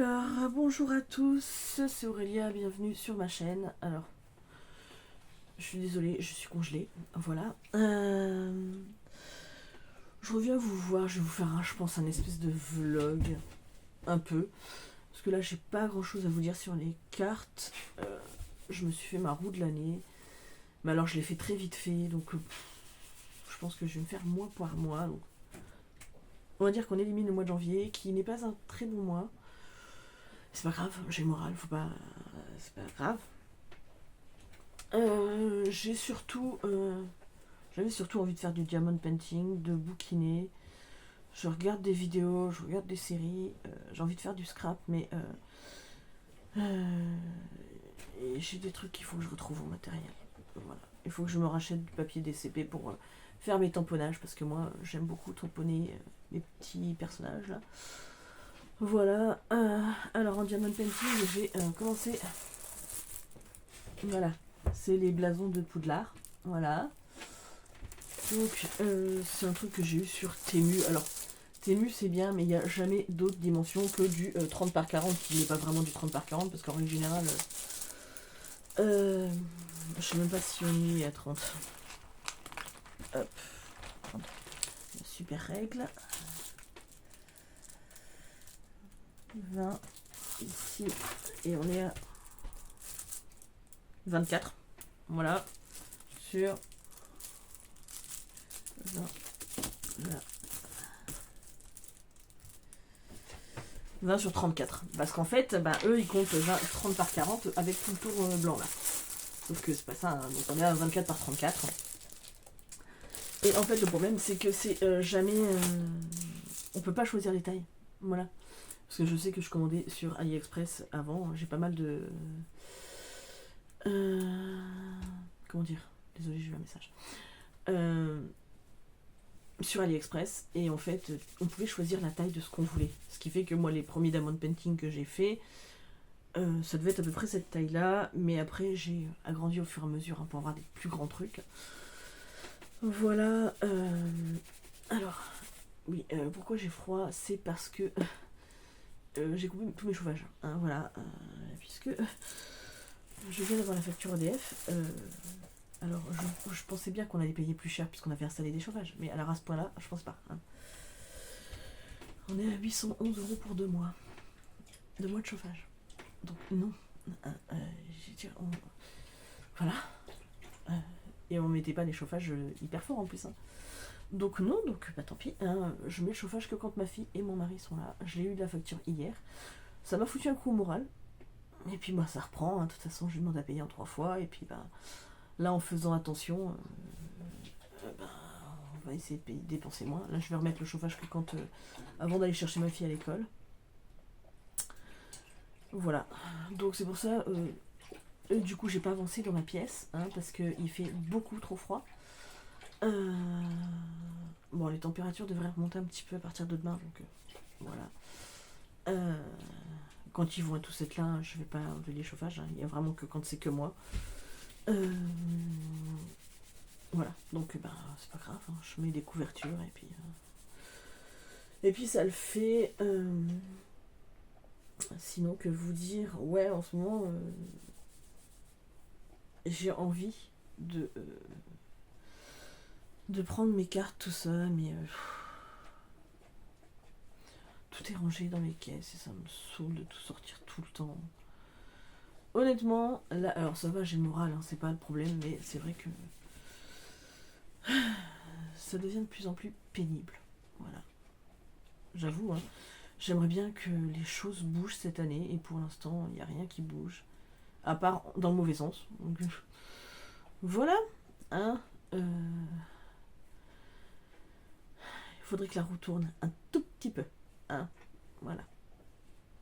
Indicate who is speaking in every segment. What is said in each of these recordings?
Speaker 1: Alors, bonjour à tous, c'est Aurélia, bienvenue sur ma chaîne. Alors, je suis désolée, je suis congelée, voilà. Je reviens vous voir, je vais vous faire, je pense, un espèce de vlog, un peu. Parce que là, j'ai pas grand chose à vous dire sur les cartes. Je me suis fait ma roue de l'année. Mais alors, je l'ai fait très vite fait, donc je pense que je vais me faire mois par mois. Donc, on va dire qu'on élimine le mois de janvier, qui n'est pas un très bon mois. C'est pas grave, j'ai le moral, faut pas. C'est pas grave. J'avais surtout envie de faire du diamond painting, de bouquiner. Je regarde des vidéos, je regarde des séries. J'ai envie de faire du scrap, mais et j'ai des trucs qu'il faut que je retrouve en matériel. Voilà. Il faut que je me rachète du papier DCP pour faire mes tamponnages, parce que moi j'aime beaucoup tamponner mes petits personnages là. Voilà. Alors en diamond painting, j'ai commencé. Voilà. C'est les blasons de Poudlard. Voilà. Donc, c'est un truc que j'ai eu sur Temu. Alors, Temu, c'est bien, mais il n'y a jamais d'autre dimension que du 30 par 40, qui n'est pas vraiment du 30 par 40, parce qu'en règle générale, je sais même pas si on y est à 30. Hop. Super règle. 20 ici, et on est à 24. Voilà. Sur 20. Là. 20 sur 34. Parce qu'en fait, eux, ils comptent 30 par 40 avec tout le tour blanc, là. Sauf que c'est pas ça, hein. Donc on est à 24 par 34. Et en fait, le problème, c'est que c'est jamais... on peut pas choisir les tailles. Voilà. Parce que je sais que je commandais sur AliExpress avant. J'ai pas mal de... comment dire? Désolée, j'ai eu un message. Sur AliExpress, et en fait on pouvait choisir la taille de ce qu'on voulait, ce qui fait que moi les premiers diamond painting que j'ai fait, ça devait être à peu près cette taille là, mais après j'ai agrandi au fur et à mesure, hein, pour avoir des plus grands trucs. Voilà. Alors oui, pourquoi j'ai froid, c'est parce que j'ai coupé tous mes chauffages, hein, voilà, puisque je viens d'avoir la facture EDF. Alors, je pensais bien qu'on allait payer plus cher puisqu'on avait installé des chauffages. Mais alors à ce point-là, je pense pas. Hein. On est à 811 € pour 2 mois. 2 mois de chauffage. Donc non. Voilà. Et on mettait pas des chauffages hyper forts en plus. Hein. Donc non, donc tant pis. Hein. Je mets le chauffage que quand ma fille et mon mari sont là. J'ai eu de la facture hier. Ça m'a foutu un coup au moral. Et puis ça reprend. Hein. De toute façon, je lui demande à payer en 3 fois. Et puis là, en faisant attention, on va essayer de dépenser moins. Là, je vais remettre le chauffage que quand avant d'aller chercher ma fille à l'école. Voilà. Donc c'est pour ça. Du coup, j'ai pas avancé dans ma pièce, hein, parce qu'il fait beaucoup trop froid. Bon, les températures devraient remonter un petit peu à partir de demain, donc voilà. Quand ils vont tous être là, je vais pas enlever les chauffages. Hein. Il y a vraiment que quand c'est que moi. Voilà, donc c'est pas grave, hein. Je mets des couvertures et puis ça le fait. Sinon que vous dire, ouais, en ce moment j'ai envie de prendre mes cartes, tout ça, mais tout est rangé dans les caisses et ça me saoule de tout sortir tout le temps. Honnêtement, là, alors ça va, j'ai le moral, hein, c'est pas le problème, mais c'est vrai que ça devient de plus en plus pénible. Voilà. J'avoue, hein, j'aimerais bien que les choses bougent cette année, et pour l'instant, il n'y a rien qui bouge. À part dans le mauvais sens. Donc, voilà. Hein, il faudrait que la roue tourne un tout petit peu. Hein, voilà.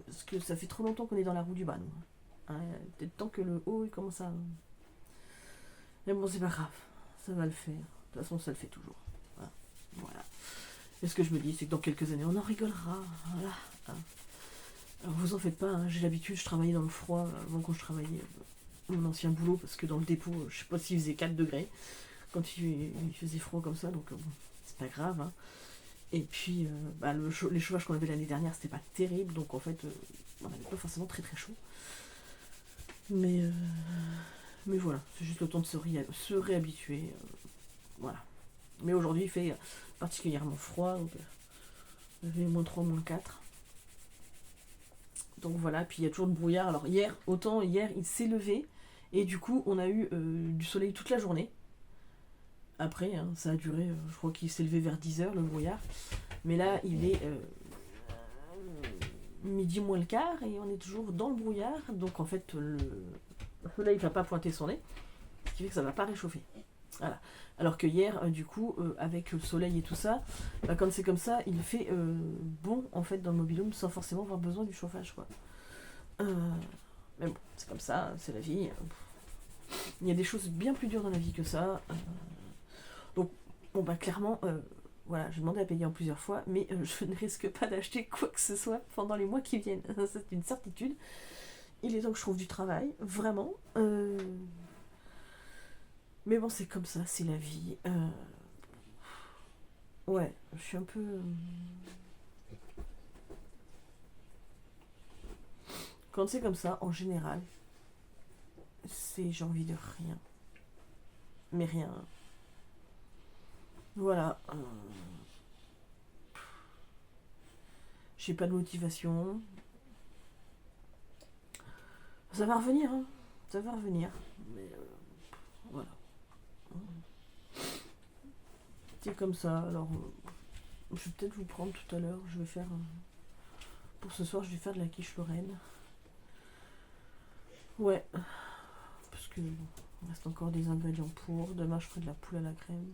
Speaker 1: Parce que ça fait trop longtemps qu'on est dans la roue du bas, nous. Hein, peut-être temps que le haut il commence à... Mais bon, c'est pas grave. Ça va le faire. De toute façon, ça le fait toujours. Voilà. Et ce que je me dis, c'est que dans quelques années, on en rigolera. Voilà. Hein. Alors vous en faites pas, hein. J'ai l'habitude, je travaillais dans le froid avant quand je travaillais mon ancien boulot, parce que dans le dépôt, je sais pas s'il faisait 4 degrés quand il faisait froid comme ça, donc bon, c'est pas grave. Hein. Et puis, les chauffages qu'on avait l'année dernière, c'était pas terrible, donc en fait, on n'avait pas forcément très très chaud. Mais voilà, c'est juste le temps de se réhabituer. Voilà. Mais aujourd'hui, il fait particulièrement froid, donc il fait -3, -4. Donc voilà, puis il y a toujours le brouillard. Alors hier, il s'est levé, et du coup, on a eu du soleil toute la journée. Après, hein, ça a duré, je crois qu'il s'est levé vers 10h, le brouillard. Mais là, il est midi moins le quart, et on est toujours dans le brouillard. Donc en fait, le soleil ne va pas pointer son nez, ce qui fait que ça ne va pas réchauffer. Voilà. Alors que hier, du coup, avec le soleil et tout ça, quand c'est comme ça, il fait bon en fait dans le mobil-home sans forcément avoir besoin du chauffage, quoi. Mais bon, c'est comme ça, c'est la vie. Il y a des choses bien plus dures dans la vie que ça. Donc, bon, clairement, voilà, j'ai demandé à payer en plusieurs fois, mais je ne risque pas d'acheter quoi que ce soit pendant les mois qui viennent. C'est une certitude. Il est temps que je trouve du travail, vraiment. Mais bon, c'est comme ça, c'est la vie. Ouais, je suis un peu. Quand c'est comme ça, en général, j'ai envie de rien. Mais rien. Voilà. J'ai pas de motivation. Ça va revenir, hein. Ça va revenir. Mais voilà. C'est comme ça. Alors, je vais peut-être vous prendre tout à l'heure. Je vais faire. Pour ce soir, je vais faire de la quiche Lorraine. Ouais. Parce que il reste encore des ingrédients pour. Demain, je ferai de la poule à la crème.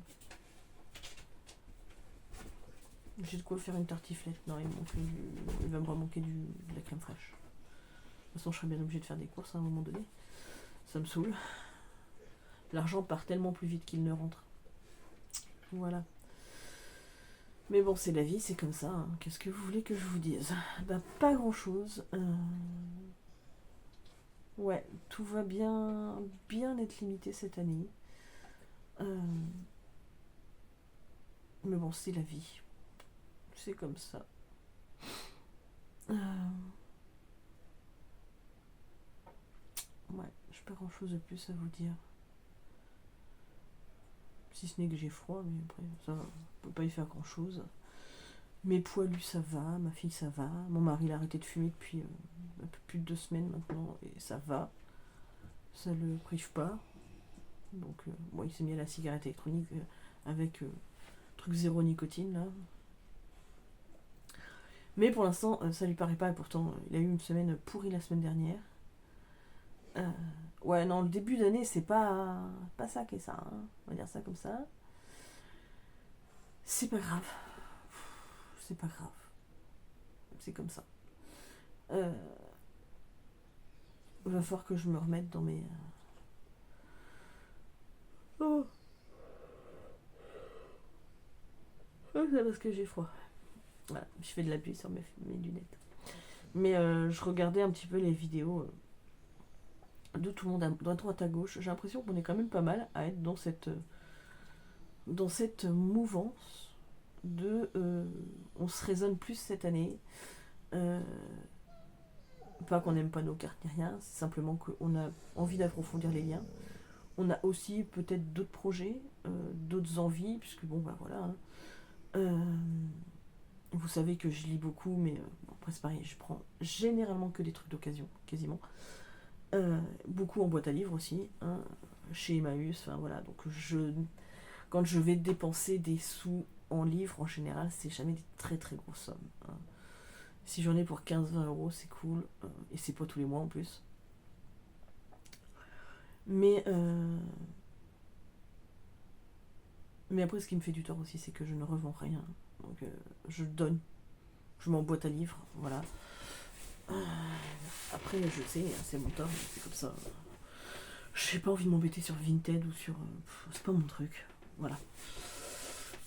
Speaker 1: J'ai de quoi faire une tartiflette. Non, il va me remanquer de la crème fraîche. De toute façon, je serai bien obligée de faire des courses à un moment donné. Ça me saoule. L'argent part tellement plus vite qu'il ne rentre. Voilà. Mais bon, c'est la vie, c'est comme ça. Hein. Qu'est-ce que vous voulez que je vous dise? Pas grand-chose. Ouais, tout va bien être limité cette année. Mais bon, c'est la vie. C'est comme ça. Ouais, j'ai pas grand-chose de plus à vous dire. Si ce n'est que j'ai froid, mais après, ça, on peut pas y faire grand-chose. Mes poilus, ça va. Ma fille, ça va. Mon mari, il a arrêté de fumer depuis un peu plus de 2 semaines maintenant, et ça va. Ça le prive pas. Donc, bon, il s'est mis à la cigarette électronique avec truc zéro nicotine, là. Mais pour l'instant, ça lui paraît pas, et pourtant, il a eu une semaine pourrie la semaine dernière. Ouais, non, le début d'année, c'est pas ça qui est ça, hein. On va dire ça comme ça. C'est pas grave. C'est pas grave. C'est comme ça. Il va falloir que je me remette dans mes. Oh. C'est parce que j'ai froid. Voilà, je fais de la pluie sur mes lunettes. Mais je regardais un petit peu les vidéos de tout le monde à droite à gauche. J'ai l'impression qu'on est quand même pas mal à être dans cette mouvance de on se raisonne plus cette année. Pas qu'on n'aime pas nos cartes ni rien, c'est simplement qu'on a envie d'approfondir les liens. On a aussi peut-être d'autres projets, d'autres envies, puisque bon, voilà. Hein. Vous savez que je lis beaucoup, mais bon, après c'est pareil, je prends généralement que des trucs d'occasion, quasiment. Beaucoup en boîte à livres aussi, hein, chez Emmaüs, enfin voilà. Donc quand je vais dépenser des sous en livres, en général, c'est jamais des très très grosses sommes. Hein. Si j'en ai pour 15-20 euros, c'est cool, et c'est pas tous les mois en plus. Mais après, ce qui me fait du tort aussi, c'est que je ne revends rien. Donc je donne, je m'emboîte à livres, voilà. Après, je sais, c'est mon tort, c'est comme ça. J'ai pas envie de m'embêter sur Vinted ou sur. C'est pas mon truc, voilà.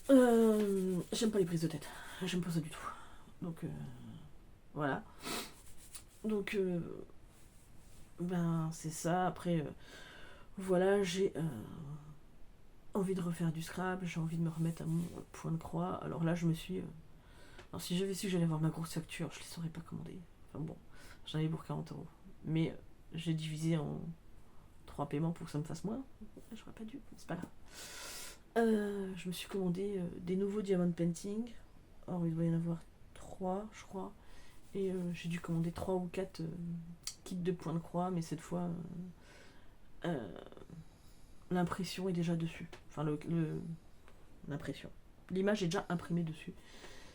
Speaker 1: J'aime pas les prises de tête, j'aime pas ça du tout. Donc voilà. Donc c'est ça. Après voilà, j'ai envie de refaire du Scrabble, j'ai envie de me remettre à mon point de croix. Alors là, je me suis... Alors si j'avais su que j'allais avoir ma grosse facture, je les aurais pas commandées. Enfin bon, j'en avais pour 40 euros. Mais j'ai divisé en 3 paiements pour que ça me fasse moins. J'aurais pas dû, mais c'est pas grave. Je me suis commandé des nouveaux Diamond Painting. Alors il doit y en avoir 3, je crois. Et j'ai dû commander 3 ou 4 kits de points de croix, mais cette fois, l'impression est déjà dessus. Enfin, l'impression. L'image est déjà imprimée dessus.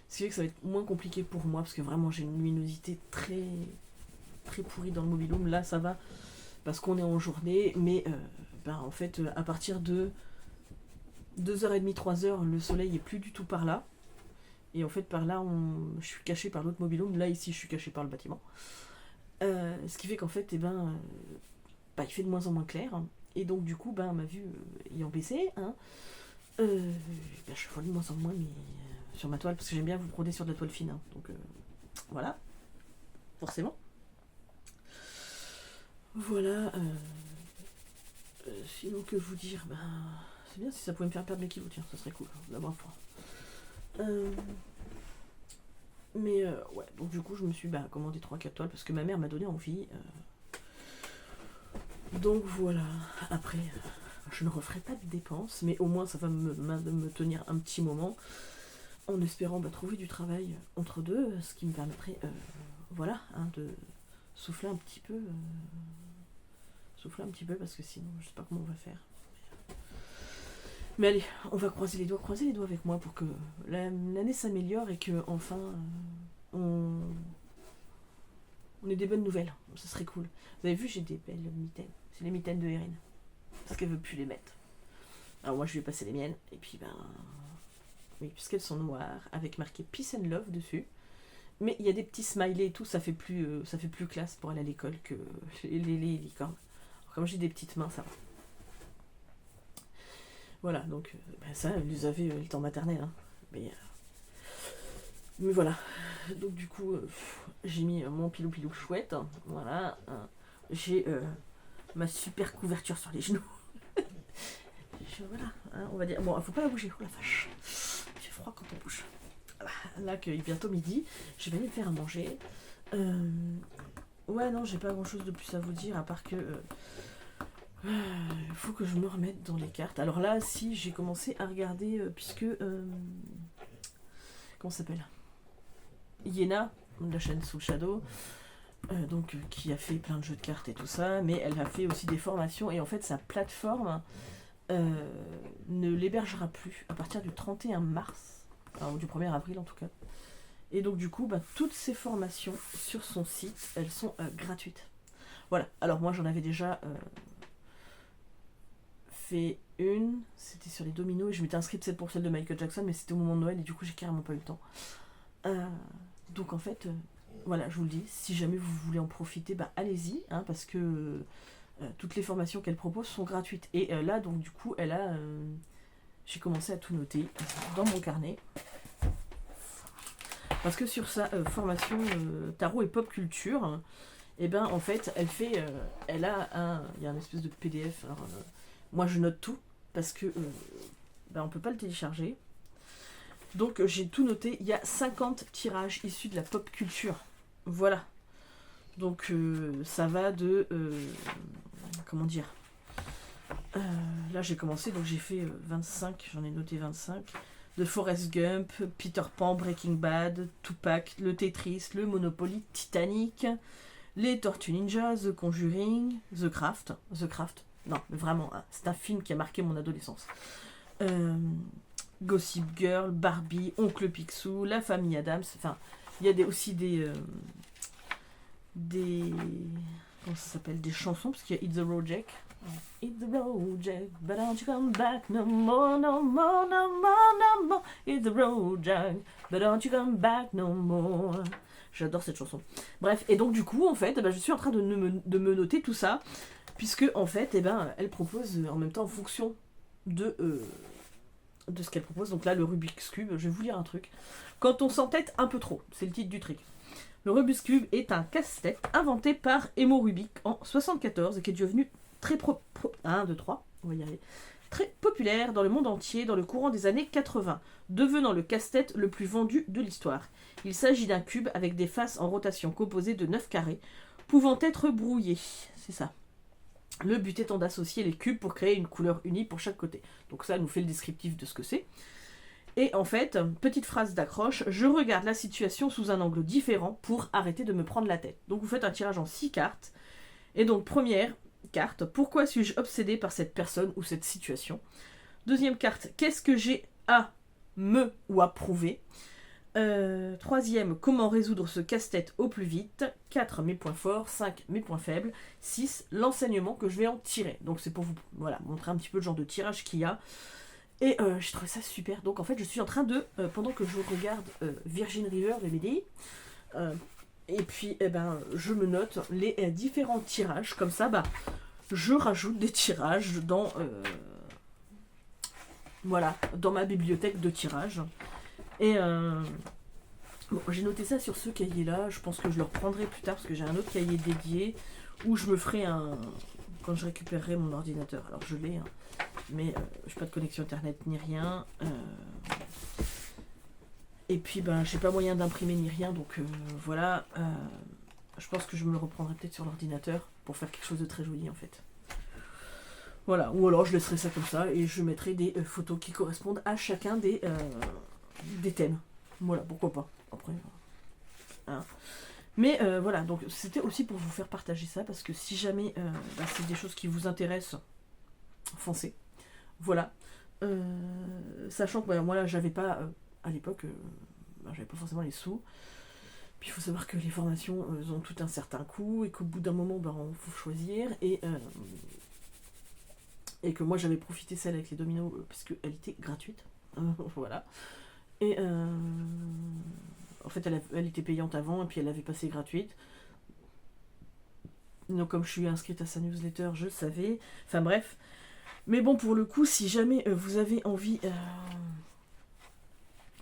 Speaker 1: Ce qui fait que ça va être moins compliqué pour moi, parce que vraiment j'ai une luminosité très, très pourrie dans le mobil-home. Là, ça va, parce qu'on est en journée, mais en fait, à partir de 2h30, 3h, le soleil est plus du tout par là. Et en fait, par là, je suis cachée par l'autre mobil-home. Là, ici, je suis cachée par le bâtiment. Ce qui fait qu'en fait, il fait de moins en moins clair. Et donc, du coup, ma vue ayant baissé, je vois de moins en moins sur ma toile, parce que j'aime bien vous broder sur de la toile fine. Donc, voilà. Forcément. Voilà. Sinon, que vous dire, c'est bien si ça pouvait me faire perdre mes kilos, tiens, ça serait cool, d'avoir fois. Mais ouais, donc du coup je me suis commandé 3-4 toiles parce que ma mère m'a donné envie. Donc voilà, après je ne referai pas de dépenses, mais au moins ça va me tenir un petit moment en espérant trouver du travail entre deux, ce qui me permettrait de souffler un petit peu. Souffler un petit peu parce que sinon je sais pas comment on va faire. Mais allez, on va croiser les doigts avec moi pour que l'année s'améliore et que enfin on ait des bonnes nouvelles. Ça serait cool. Vous avez vu, j'ai des belles mitaines. C'est les mitaines de Erin. Parce qu'elle veut plus les mettre. Alors moi je lui ai passé les miennes et puis oui, puisqu'elles sont noires avec marqué Peace and Love dessus. Mais il y a des petits smileys et tout, ça fait plus classe pour aller à l'école que les licornes. Alors, comme j'ai des petites mains, ça va. Voilà, donc ça, elle les avait le temps maternel. Mais voilà. Donc du coup, j'ai mis mon pilou chouette. Voilà. J'ai ma super couverture sur les genoux. Voilà, on va dire. Bon, faut pas la bouger, oh la vache. Il fait froid quand on bouge. Là, que bientôt midi, je vais aller faire à manger. Ouais, non, j'ai pas grand chose de plus à vous dire, à part que il faut que je me remette dans les cartes. Alors là, si j'ai commencé à regarder, puisque comment ça s'appelle, Iena, de la chaîne Soul Shadow, qui a fait plein de jeux de cartes et tout ça, mais elle a fait aussi des formations, et en fait sa plateforme ne l'hébergera plus à partir du 31 mars, ou du 1er avril en tout cas. Et donc du coup, toutes ces formations sur son site, elles sont gratuites. Voilà, alors moi j'en avais déjà fait une, c'était sur les dominos, et je m'étais inscrite pour celle de Michael Jackson, mais c'était au moment de Noël, et du coup j'ai carrément pas eu le temps. Donc en fait, voilà, je vous le dis, si jamais vous voulez en profiter, allez-y, parce que toutes les formations qu'elle propose sont gratuites. Et là, donc du coup, j'ai commencé à tout noter dans mon carnet. Parce que sur sa formation tarot et pop culture, en fait, il y a un espèce de PDF. Alors, moi, je note tout parce que on peut pas le télécharger. Donc, j'ai tout noté. Il y a 50 tirages issus de la pop culture. Voilà. Donc, ça va de... comment dire, là, j'ai commencé, donc j'ai fait 25, j'en ai noté 25. De Forrest Gump, Peter Pan, Breaking Bad, Tupac, le Tetris, le Monopoly, Titanic, les Tortues Ninja, The Conjuring, The Craft. Non, mais vraiment, c'est un film qui a marqué mon adolescence. Gossip Girl, Barbie, Oncle Picsou, La Famille Adams. Enfin, il y a aussi des comment ça s'appelle, des chansons, parce qu'il y a Hit the Road Jack. Hit the road Jack, but don't you come back no more, no more, no more, no more. Hit the road Jack, but don't you come back no more. J'adore cette chanson. Bref, et donc du coup, en fait, je suis en train de me noter tout ça, puisque en fait, elle propose en même temps en fonction de ce qu'elle propose. Donc là, le Rubik's Cube, je vais vous lire un truc. Quand on s'entête un peu trop, c'est le titre du truc. Le Rubik's Cube est un casse-tête inventé par Emo Rubik en 1974 et qui est devenu très très populaire dans le monde entier dans le courant des années 80, devenant le casse-tête le plus vendu de l'histoire. Il s'agit d'un cube avec des faces en rotation composées de 9 carrés, pouvant être brouillés. C'est ça. Le but étant d'associer les cubes pour créer une couleur unie pour chaque côté. Donc ça nous fait le descriptif de ce que c'est. Et en fait, petite phrase d'accroche, je regarde la situation sous un angle différent pour arrêter de me prendre la tête. Donc vous faites un tirage en 6 cartes. Et donc première carte, pourquoi suis-je obsédé par cette personne ou cette situation? Deuxième carte, qu'est-ce que j'ai à me ou à prouver? Troisième, comment résoudre ce casse-tête au plus vite? 4, mes points forts. 5, mes points faibles. 6, l'enseignement que je vais en tirer. Donc c'est pour vous montrer un petit peu le genre de tirage qu'il y a. Et j'ai trouvé ça super. Donc en fait, je suis en train de, pendant que je regarde Virgin River de Mehdi, et puis je me note les différents tirages. Comme ça, je rajoute des tirages dans, dans ma bibliothèque de tirages. Et j'ai noté ça sur ce cahier-là. Je pense que je le reprendrai plus tard parce que j'ai un autre cahier dédié où je me ferai quand je récupérerai mon ordinateur. Alors je l'ai, mais je n'ai pas de connexion internet ni rien. Et puis j'ai pas moyen d'imprimer ni rien, donc voilà. Je pense que je me le reprendrai peut-être sur l'ordinateur pour faire quelque chose de très joli en fait. Voilà, ou alors je laisserai ça comme ça et je mettrai des photos qui correspondent à chacun des thèmes. Voilà, pourquoi pas. Après, mais voilà, donc c'était aussi pour vous faire partager ça, parce que si jamais c'est des choses qui vous intéressent, foncez. Voilà. Sachant que moi là, j'avais pas, à l'époque, j'avais pas forcément les sous. Puis il faut savoir que les formations ont tout un certain coût et qu'au bout d'un moment, il faut choisir. Et que moi j'avais profité celle avec les dominos parce qu'elle était gratuite. Voilà. Et en fait, elle était payante avant et puis elle avait passé gratuite. Donc comme je suis inscrite à sa newsletter, je savais. Enfin bref. Mais bon, pour le coup, si jamais vous avez envie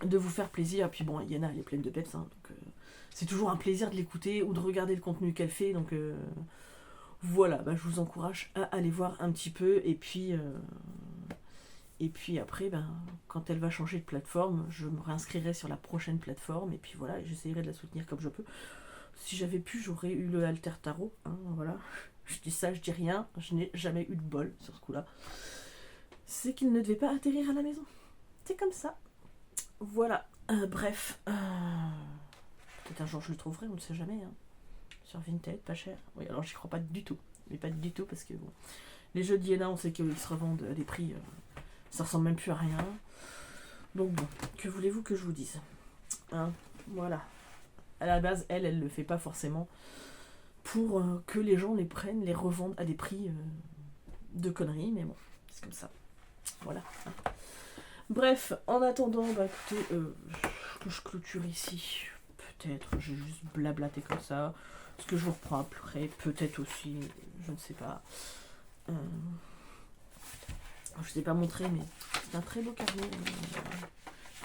Speaker 1: de vous faire plaisir, puis bon, Yana, elle est pleine de peps, donc c'est toujours un plaisir de l'écouter ou de regarder le contenu qu'elle fait. Donc voilà, je vous encourage à aller voir un petit peu. Et puis après, quand elle va changer de plateforme, je me réinscrirai sur la prochaine plateforme. Et puis voilà, j'essaierai de la soutenir comme je peux. Si j'avais pu, j'aurais eu le Alter Tarot. Voilà. Je dis ça, je dis rien. Je n'ai jamais eu de bol sur ce coup-là. C'est qu'il ne devait pas atterrir à la maison. C'est comme ça. Voilà. Bref. Peut-être un jour je le trouverai, on ne sait jamais. Sur Vinted, pas cher. Oui, alors j'y crois pas du tout. Mais pas du tout parce que bon, les jeux d'Iena, on sait qu'ils se revendent à des prix... ça ressemble même plus à rien. Donc bon, que voulez-vous que je vous dise? Voilà. À la base, elle le fait pas forcément pour que les gens les prennent, les revendent à des prix de conneries, mais bon, c'est comme ça. Voilà. Bref, en attendant, écoutez, que je clôture ici. Peut-être, j'ai juste blablaté comme ça. Est-ce que je vous reprends après? Peut-être aussi, je ne sais pas. Je ne vous ai pas montré, mais c'est un très beau carnet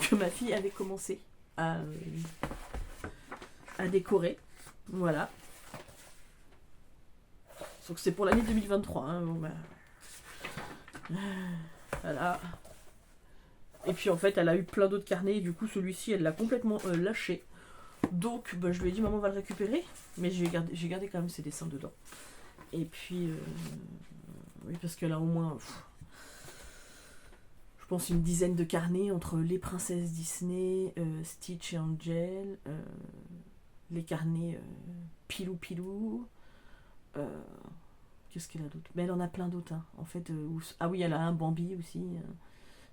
Speaker 1: que ma fille avait commencé à décorer. Voilà. Donc c'est pour l'année 2023. Voilà. Et puis en fait, elle a eu plein d'autres carnets et du coup, celui-ci, elle l'a complètement lâché. Donc, je lui ai dit, maman va le récupérer. Mais j'ai gardé quand même ses dessins dedans. Et puis, oui, parce qu'elle a au moins... je pense une dizaine de carnets entre les princesses Disney, Stitch et Angel, les carnets Pilou Pilou. Qu'est-ce qu'elle a d'autre? Mais elle en a plein d'autres, en fait. Ah oui, elle a un Bambi aussi.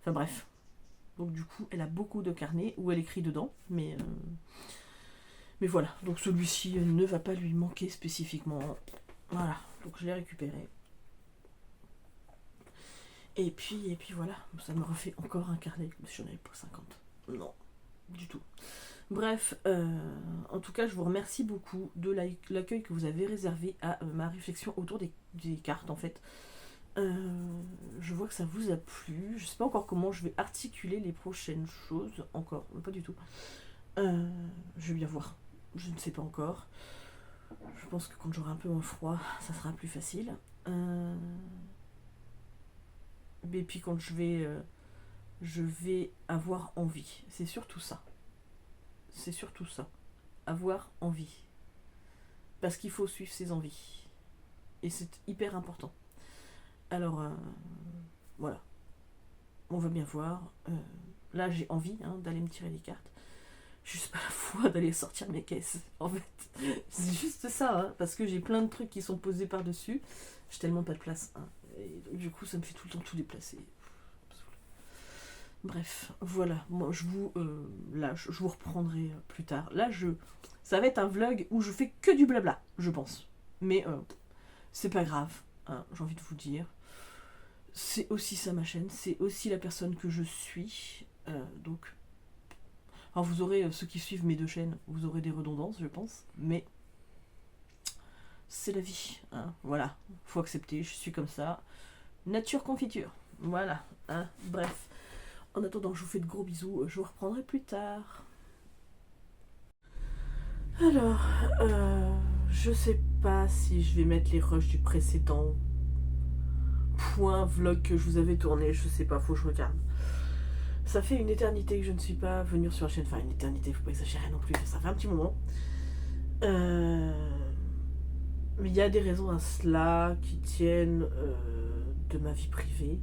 Speaker 1: Enfin bref. Donc du coup, elle a beaucoup de carnets où elle écrit dedans. Mais voilà. Donc celui-ci ne va pas lui manquer spécifiquement. Voilà. Donc je l'ai récupéré. Et puis voilà, ça me refait encore un carnet, si j'en avais pas 50. Non, du tout. Bref, en tout cas, je vous remercie beaucoup de l'accueil que vous avez réservé à ma réflexion autour des cartes, en fait. Je vois que ça vous a plu. Je sais pas encore comment je vais articuler les prochaines choses, encore, pas du tout. Je vais bien voir, je ne sais pas encore. Je pense que quand j'aurai un peu moins froid, ça sera plus facile. Et puis quand je vais avoir envie. C'est surtout ça. C'est surtout ça. Avoir envie. Parce qu'il faut suivre ses envies. Et c'est hyper important. Alors, voilà. On va bien voir. Là, j'ai envie d'aller me tirer les cartes. Juste pas la foi d'aller sortir mes caisses. En fait, c'est juste ça. Parce que j'ai plein de trucs qui sont posés par-dessus. J'ai tellement pas de place. Et donc, du coup, ça me fait tout le temps tout déplacer. Bref, voilà. Moi, je vous reprendrai plus tard. Là, ça va être un vlog où je fais que du blabla, je pense. Mais c'est pas grave, j'ai envie de vous dire. C'est aussi ça ma chaîne, c'est aussi la personne que je suis. Donc, alors vous aurez, ceux qui suivent mes deux chaînes, vous aurez des redondances, je pense. Mais c'est la vie, voilà. Faut accepter, je suis comme ça. Nature confiture, voilà. Bref. En attendant, je vous fais de gros bisous. Je vous reprendrai plus tard. Alors, je sais pas si je vais mettre les rushs du précédent vlog que je vous avais tourné. Je sais pas, faut que je regarde. Ça fait une éternité que je ne suis pas venue sur la chaîne. Enfin, une éternité, faut pas exagérer non plus. Ça fait un petit moment. Mais il y a des raisons à cela qui tiennent de ma vie privée.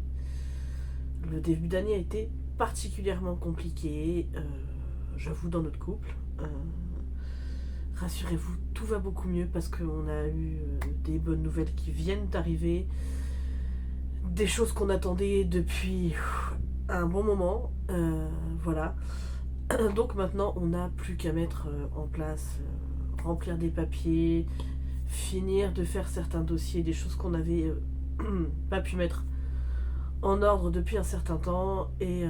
Speaker 1: Le début d'année a été particulièrement compliqué, j'avoue, dans notre couple. Rassurez-vous, tout va beaucoup mieux parce qu'on a eu des bonnes nouvelles qui viennent d'arriver, des choses qu'on attendait depuis un bon moment, voilà. Donc maintenant, on n'a plus qu'à mettre en place, remplir des papiers, finir de faire certains dossiers, des choses qu'on n'avait pas pu mettre en ordre depuis un certain temps, et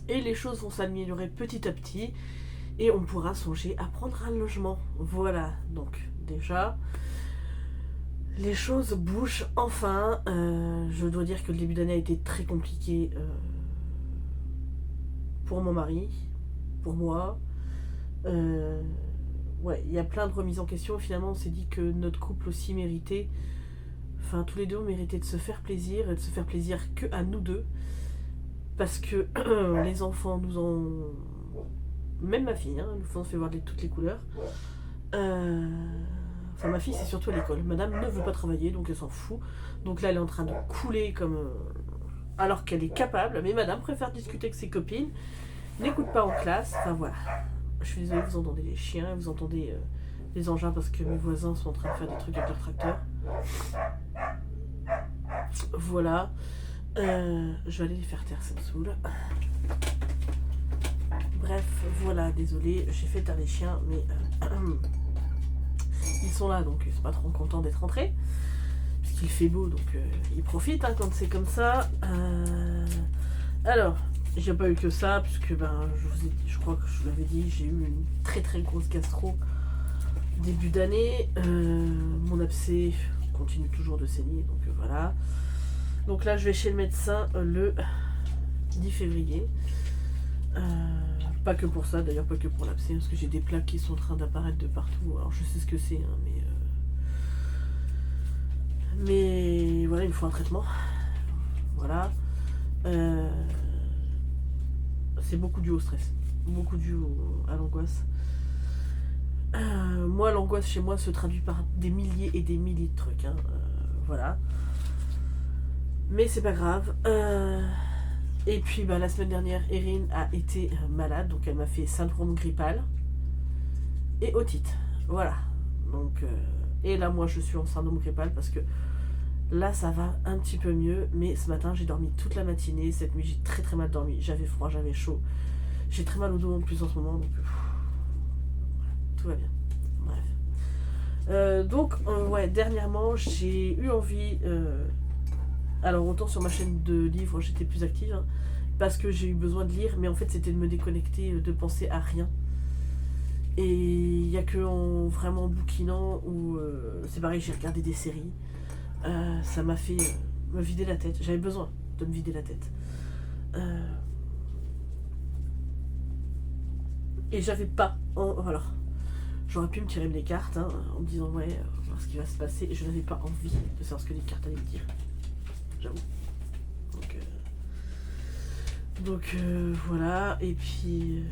Speaker 1: les choses vont s'améliorer petit à petit et on pourra songer à prendre un logement. Voilà, donc déjà les choses bougent enfin. Je dois dire que le début d'année a été très compliqué pour mon mari, pour moi. Ouais, il y a plein de remises en question. Finalement, on s'est dit que notre couple aussi méritait, enfin tous les deux on méritait de se faire plaisir, et de se faire plaisir que à nous deux, parce que les enfants nous ont, même ma fille, nous ont fait voir toutes les couleurs. Enfin ma fille c'est surtout à l'école, madame ne veut pas travailler donc elle s'en fout, donc là elle est en train de couler comme alors qu'elle est capable, mais madame préfère discuter avec ses copines, n'écoute pas en classe, enfin voilà. Je suis désolée, vous entendez les chiens, vous entendez les engins parce que mes voisins sont en train de faire des trucs avec leur tracteur. Voilà. Je vais aller les faire taire, ça me saoule. Bref, voilà, désolée, j'ai fait taire les chiens, mais ils sont là, donc ils sont pas trop contents d'être rentrés. Puisqu'il fait beau, donc ils profitent quand c'est comme ça. Alors, j'ai pas eu que ça, puisque je crois que je vous l'avais dit, j'ai eu une très très grosse gastro début d'année. Mon abcès continue toujours de saigner, donc voilà. Donc là je vais chez le médecin le 10 février. Pas que pour ça, d'ailleurs pas que pour l'abcès, parce que j'ai des plaques qui sont en train d'apparaître de partout. Alors je sais ce que c'est, mais voilà, il me faut un traitement. Voilà. C'est beaucoup dû au stress, beaucoup dû à l'angoisse. Moi, l'angoisse chez moi se traduit par des milliers et des milliers de trucs. Voilà. Mais c'est pas grave. Et puis la semaine dernière, Erin a été malade, donc elle m'a fait syndrome grippal et otite. Voilà. Donc, et là, moi, je suis en syndrome grippal parce que là, ça va un petit peu mieux. Mais ce matin, j'ai dormi toute la matinée. Cette nuit, j'ai très très mal dormi. J'avais froid, j'avais chaud. J'ai très mal au dos en plus en ce moment. Donc, tout va bien. Bref. Donc, ouais, dernièrement, j'ai eu envie... alors, autant sur ma chaîne de livres, j'étais plus active. Parce que j'ai eu besoin de lire. Mais en fait, c'était de me déconnecter, de penser à rien. Et il n'y a que en vraiment bouquinant où... c'est pareil, j'ai regardé des séries. Ça m'a fait me vider la tête. J'avais besoin de me vider la tête. Et j'avais pas... alors, j'aurais pu me tirer les cartes en me disant ouais, on va voir ce qui va se passer. Et je n'avais pas envie de savoir ce que les cartes allaient me dire. j'avoue. Donc voilà, et puis...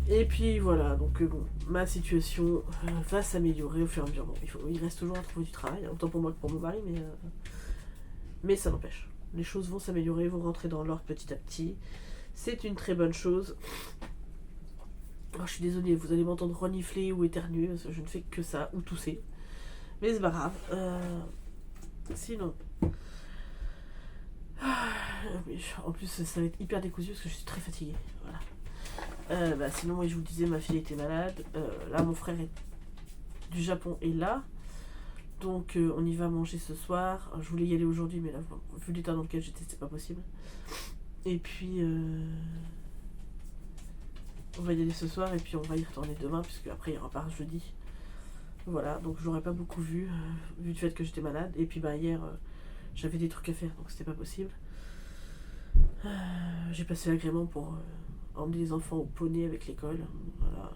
Speaker 1: Et puis voilà, donc bon, ma situation va s'améliorer au fur et à mesure. Bon, il reste toujours à trouver du travail, autant pour moi que pour mon mari, mais ça n'empêche. Les choses vont s'améliorer, vont rentrer dans l'ordre petit à petit. C'est une très bonne chose. Alors, je suis désolée, vous allez m'entendre renifler ou éternuer, parce que je ne fais que ça, ou tousser. Mais c'est pas grave. Sinon... En plus, ça va être hyper décousu parce que je suis très fatiguée. Voilà. Sinon, moi, je vous disais, ma fille était malade. Là, mon frère du Japon est là. Donc, on y va manger ce soir. Je voulais y aller aujourd'hui, mais là, vu l'état dans lequel j'étais, c'est pas possible. Et puis, on va y aller ce soir et puis on va y retourner demain, puisque après, il repart jeudi. Voilà, donc je l'aurais pas beaucoup vu, vu le fait que j'étais malade. Et puis, hier, j'avais des trucs à faire, donc c'était pas possible. J'ai passé l'agrément pour emmener les enfants au poney avec l'école. Voilà.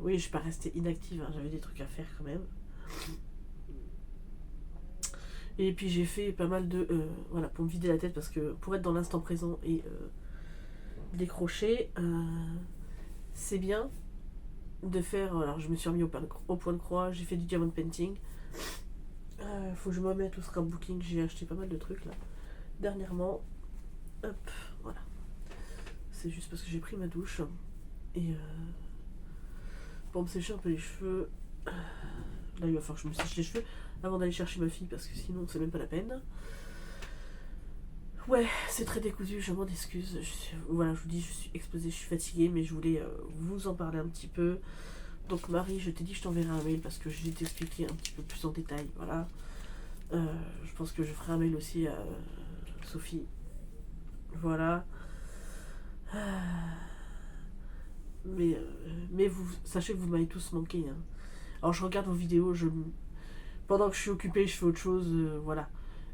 Speaker 1: Oui, je suis pas restée inactive, hein, j'avais des trucs à faire quand même. Et puis j'ai fait pas mal de... voilà, pour me vider la tête, parce que pour être dans l'instant présent et décrocher, c'est bien de faire... Alors je me suis remis au point de croix, j'ai fait du diamond painting. Faut que je me remette au scrapbooking, j'ai acheté pas mal de trucs là. Dernièrement, hop, voilà. C'est juste parce que j'ai pris ma douche et pour me sécher un peu les cheveux. Là, il va falloir que je me sèche les cheveux avant d'aller chercher ma fille parce que sinon, c'est même pas la peine. Ouais, c'est très décousu, je m'en excuse. Voilà, je vous dis, je suis exposée, je suis fatiguée, mais je voulais vous en parler un petit peu. Donc, Marie, je t'ai dit, je t'enverrai un mail parce que je vais t'expliquer un petit peu plus en détail. Voilà. Je pense que je ferai un mail aussi à Sophie. Voilà. Mais vous sachez que vous m'avez tous manqué. Hein. Alors je regarde vos vidéos, pendant que je suis occupée, je fais autre chose, voilà.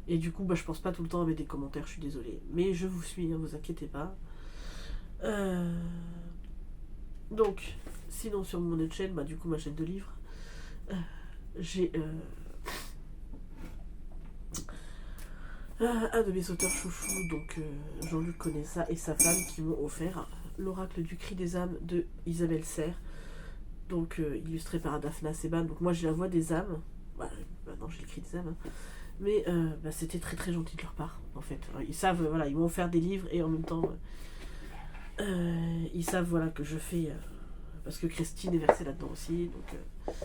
Speaker 1: Et du coup, je pense pas tout le temps à mettre des commentaires, je suis désolée. Mais je vous suis, hein, vous inquiétez pas. Donc, sinon sur mon autre chaîne, du coup ma chaîne de livres, j'ai un de mes auteurs chouchous, donc Jean-Luc connaît ça, et sa femme qui m'ont offert l'oracle du cri des âmes de Isabelle Serre, donc illustré par Daphna Seban. Donc moi j'ai la voix des âmes, maintenant j'ai le cri des âmes, hein. Mais c'était très très gentil de leur part en fait. Ils savent, voilà, ils m'ont offert des livres et en même temps ils savent voilà que je fais parce que Christine est versée là-dedans aussi, donc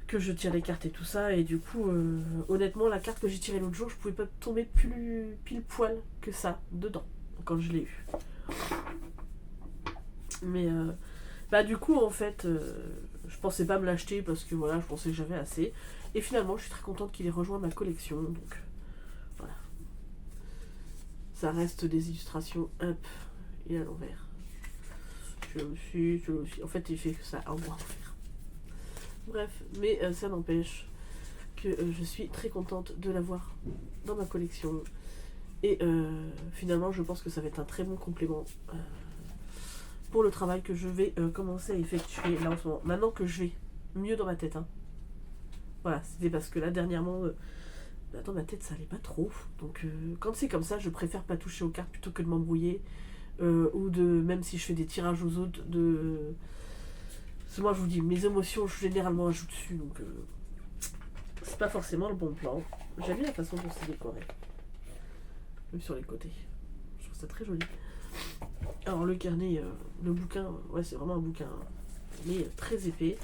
Speaker 1: que je tire les cartes et tout ça, et du coup honnêtement la carte que j'ai tirée l'autre jour, je pouvais pas tomber plus pile poil que ça dedans quand je l'ai eu. Mais du coup en fait je pensais pas me l'acheter parce que voilà, je pensais que j'avais assez, et finalement je suis très contente qu'il ait rejoint ma collection, donc voilà. Ça reste des illustrations up et à l'envers. Je le suis. En fait il fait que ça en envers. Bref, mais ça n'empêche que je suis très contente de l'avoir dans ma collection. Et finalement, je pense que ça va être un très bon complément pour le travail que je vais commencer à effectuer là en ce moment. Maintenant que je vais mieux dans ma tête. Hein. Voilà, c'était parce que là, dernièrement, dans ma tête, ça allait pas trop. Donc, quand c'est comme ça, je préfère pas toucher aux cartes plutôt que de m'embrouiller. Ou de, même si je fais des tirages aux autres, moi je vous dis, mes émotions généralement je joue dessus, donc c'est pas forcément le bon plan. J'aime bien la façon dont c'est décoré, même sur les côtés, je trouve ça très joli. Alors le carnet, le bouquin, ouais c'est vraiment un bouquin, mais très épais.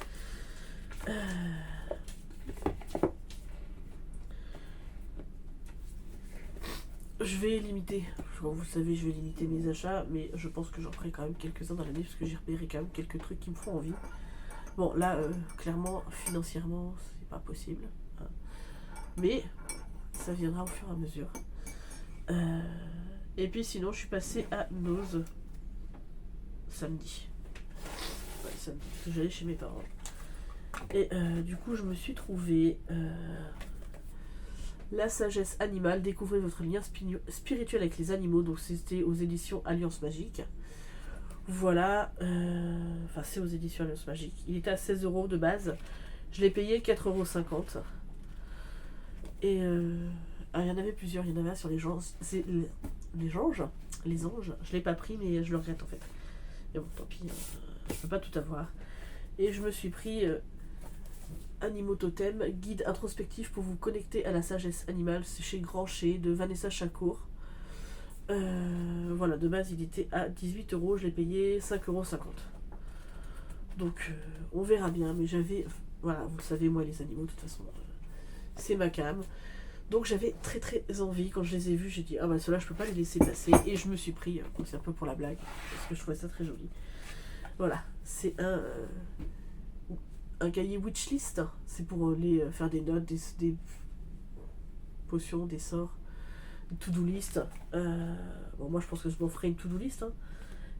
Speaker 1: Je vais limiter, comme vous le savez, je vais limiter mes achats, mais je pense que j'en ferai quand même quelques-uns dans l'année parce que j'ai repéré quand même quelques trucs qui me font envie. Bon, là, clairement, financièrement, c'est pas possible. Hein. Mais ça viendra au fur et à mesure. Et puis sinon, je suis passée à Nose samedi. Ouais, samedi, parce que j'allais chez mes parents. Et du coup, je me suis trouvée La sagesse animale, découvrez votre lien spirituel avec les animaux. Donc c'était aux éditions Alliance Magique. Voilà, c'est aux éditions Alliance Magique. Il était à 16 € de base. Je l'ai payé 4,50 €. Et il y en avait plusieurs, il y en avait un sur les anges. C'est les anges. Les anges. Je l'ai pas pris, mais je le regrette en fait. Et bon, tant pis, je peux pas tout avoir. Et je me suis pris Animaux Totem, guide introspectif pour vous connecter à la sagesse animale. C'est chez Grancher de Vanessa Chacour. Voilà, de base il était à 18 €, je l'ai payé 5,50 €. Donc on verra bien, mais j'avais. Voilà, vous le savez, moi les animaux, de toute façon, c'est ma came. Donc j'avais très très envie, quand je les ai vus, j'ai dit ah bah ceux-là je peux pas les laisser passer. Et je me suis pris, c'est un peu pour la blague, parce que je trouvais ça très joli. Voilà, c'est un cahier wishlist, c'est pour les faire des notes, des potions, des sorts, une to-do list. Bon, moi je pense que je m'en ferai une to-do list, hein,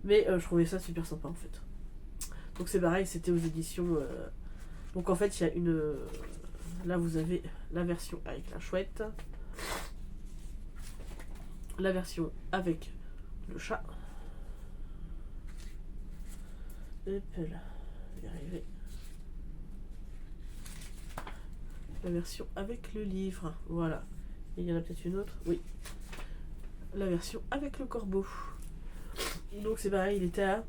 Speaker 1: mais je trouvais ça super sympa en fait. Donc c'est pareil, c'était aux éditions. Donc en fait, il y a une. Là vous avez la version avec la chouette, la version avec le chat. Hop là, je vais y arriver. La version avec le livre, voilà. Et il y en a peut-être une autre, oui. La version avec le corbeau. Donc c'est pareil, il était à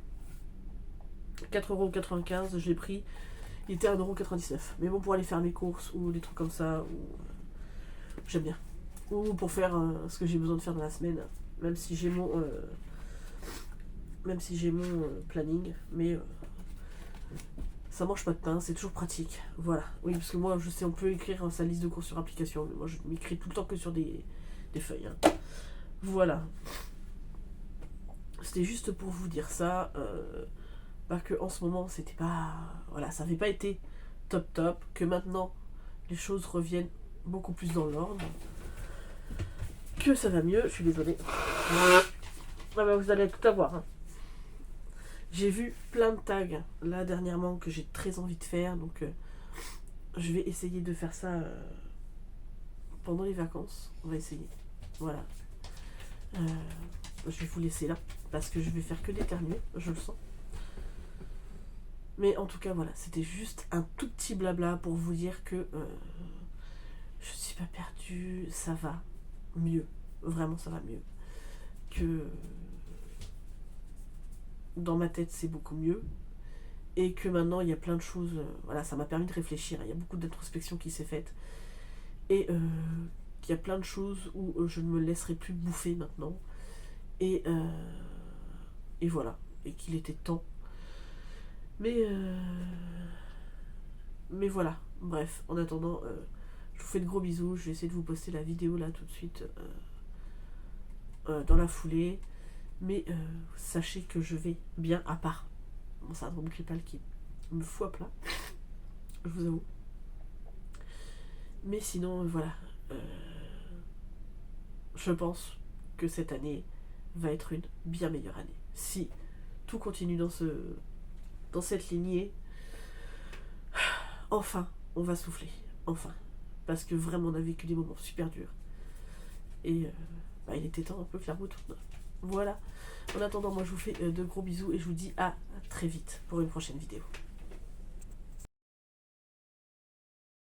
Speaker 1: 4,95 €, je l'ai pris. Il était à 1,99 €. Mais bon, pour aller faire mes courses ou des trucs comme ça, j'aime bien. Ou pour faire ce que j'ai besoin de faire dans la semaine, même si j'ai mon planning, mais ça mange pas de pain, c'est toujours pratique. Voilà. Oui, parce que moi, je sais, on peut écrire sa liste de courses sur application, mais moi, je m'écris tout le temps que sur des feuilles. Hein. Voilà. C'était juste pour vous dire ça. Que en ce moment, c'était pas. Voilà, ça n'avait pas été top. Que maintenant, les choses reviennent beaucoup plus dans l'ordre. Que ça va mieux, je suis désolée. Ah bah, vous allez tout avoir. Hein. J'ai vu plein de tags là dernièrement que j'ai très envie de faire, donc je vais essayer de faire ça pendant les vacances. On va essayer. Voilà. Je vais vous laisser là parce que je vais faire que d'éternuer, je le sens. Mais en tout cas, voilà, c'était juste un tout petit blabla pour vous dire que je ne suis pas perdue, ça va mieux. Vraiment, ça va mieux. Que dans ma tête, c'est beaucoup mieux. Et que maintenant, il y a plein de choses. Voilà, ça m'a permis de réfléchir. Il y a beaucoup d'introspection qui s'est faite. Et qu'il y a plein de choses où je ne me laisserai plus bouffer maintenant. Et voilà. Et qu'il était temps. Mais voilà, bref, en attendant, je vous fais de gros bisous. Je vais essayer de vous poster la vidéo là tout de suite dans la foulée. Mais sachez que je vais bien, à part mon syndrome grippal qui me fout à plat, je vous avoue. Mais sinon, voilà, je pense que cette année va être une bien meilleure année. Si tout continue dans cette lignée, enfin, on va souffler. Enfin. Parce que vraiment, on a vécu des moments super durs. Et il était temps un peu que la roue tourne. Voilà. En attendant, moi, je vous fais de gros bisous et je vous dis à très vite pour une prochaine vidéo.